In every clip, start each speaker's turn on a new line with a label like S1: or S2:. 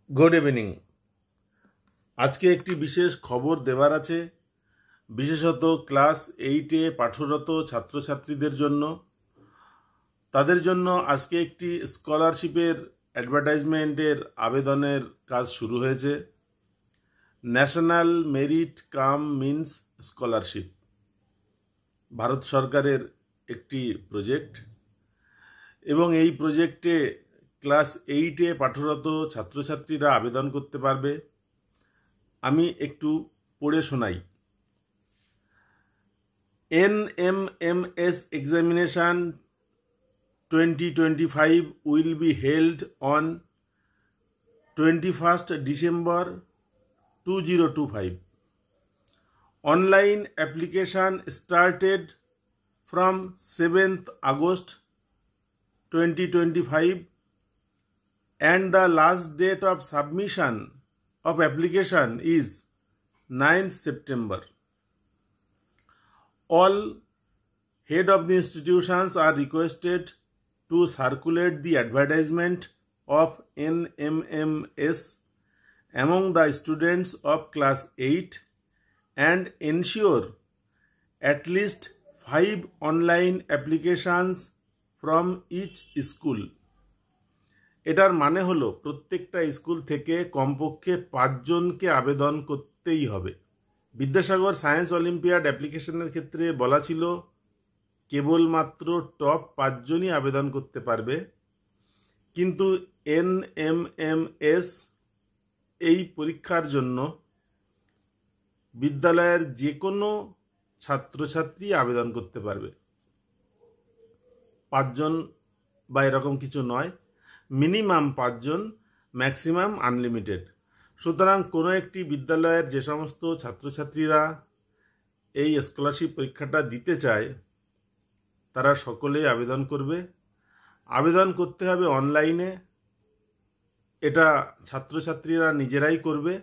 S1: Good evening. আজকে একটি বিশেষ খবর দেওয়ার আছে, বিশেষত ক্লাস 8-এ পাঠরত ছাত্রছাত্রীদের জন্য। তাদের জন্য আজকে একটি স্কলারশিপের অ্যাডভার্টাইজমেন্টের আবেদনের কাজ শুরু হয়েছে। National merit cum means scholarship Bharat সরকারের একটি প্রজেক্ট, এবং এই প্রজেক্টে ক্লাস 8-এ পাঠরত ছাত্রছাত্রীরা আবেদন করতে পারবে। আমি একটু পড়ে শোনাই। NMMS examination 2025 will be held on 21st December 2025. Online application started from 7th August 2025 and the last date of submission of application is 9th September. All head of the institutions are requested to circulate the advertisement of NMMS among the students of class 8 and ensure at least 5 online applications from each school. এটার মানে হলো প্রত্যেকটা school থেকে কমপক্ষে 5 জনকে আবেদন করতেই হবে। বিদ্যাসাগর সায়েন্স অলিম্পিয়াড অ্যাপ্লিকেশনের ক্ষেত্রে বলা ছিল কেবলমাত্র টপ 5 জনই আবেদন করতে পারবে, কিন্তু NMMS এই পরীক্ষার জন্য বিদ্যালয়ের যে কোনো ছাত্রছাত্রী আবেদন করতে পারবে। 5 জন বা এরকম কিছু নয়, মিনিমাম 5 জন, ম্যাক্সিমাম আনলিমিটেড। সুতরাং কোনো একটি বিদ্যালয়ের যে সমস্ত ছাত্রছাত্রীরা এই স্কলারশিপ পরীক্ষাটা দিতে চায় তারা সকলেই আবেদন করবে। আবেদন করতে হবে অনলাইনে, এটা ছাত্রছাত্রীরা নিজেরাই করবে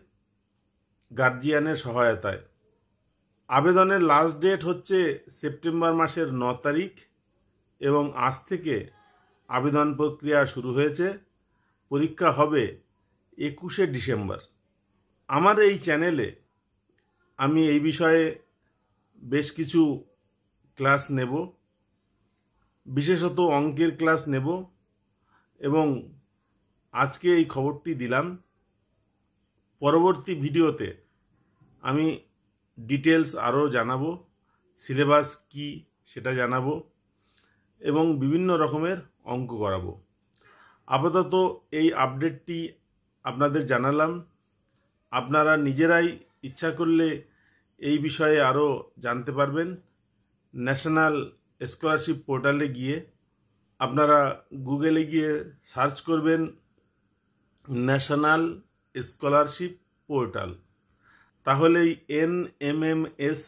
S1: গার্জিয়ানের সহায়তায়। আবেদনের লাস্ট ডেট হচ্ছে সেপ্টেম্বর মাসের 9 তারিখ এবং আজ থেকে আবেদন প্রক্রিয়া শুরু হয়েছে। পরীক্ষা হবে 21শে ডিসেম্বর। আমার এই চ্যানেলে আমি এই বিষয়ে বেশ কিছু ক্লাস নেব, বিশেষত অঙ্কের ক্লাস নেব, এবং আজকে এই খবরটি দিলাম। পরবর্তী ভিডিওতে আমি ডিটেলস আরও জানাবো, সিলেবাস কি সেটা জানাবো এবং বিভিন্ন রকমের অঙ্ক করাবো। আপাতত এই আপডেটটি আপনাদের জানালাম। আপনারা নিজেরাই ইচ্ছা করলে এই বিষয়ে আরও জানতে পারবেন। ন্যাশনাল স্কলারশিপ পোর্টালে গিয়ে আপনারা গুগলে গিয়ে সার্চ করবেন ন্যাশনাল স্কলারশিপ পোর্টাল, তাহলেই NMMS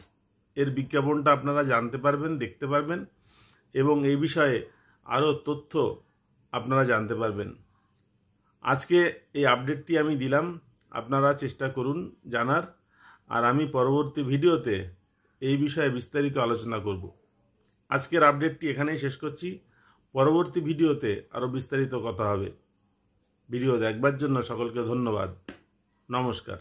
S1: এর বিজ্ঞাপনটা আপনারা জানতে পারবেন, দেখতে পারবেন এবং এই বিষয়ে আরও তথ্য আপনারা জানতে পারবেন। আজকে এই আপডেটটি আমি দিলাম, আপনারা চেষ্টা করুন জানার, আর আমি পরবর্তী ভিডিওতে এই বিষয়ে বিস্তারিত আলোচনা করব। আজকের আপডেটটি এখানেই শেষ করছি। পরবর্তী ভিডিওতে আরও বিস্তারিত কথা হবে। ভিডিও দেখবার জন্য সকলকে ধন্যবাদ। নমস্কার।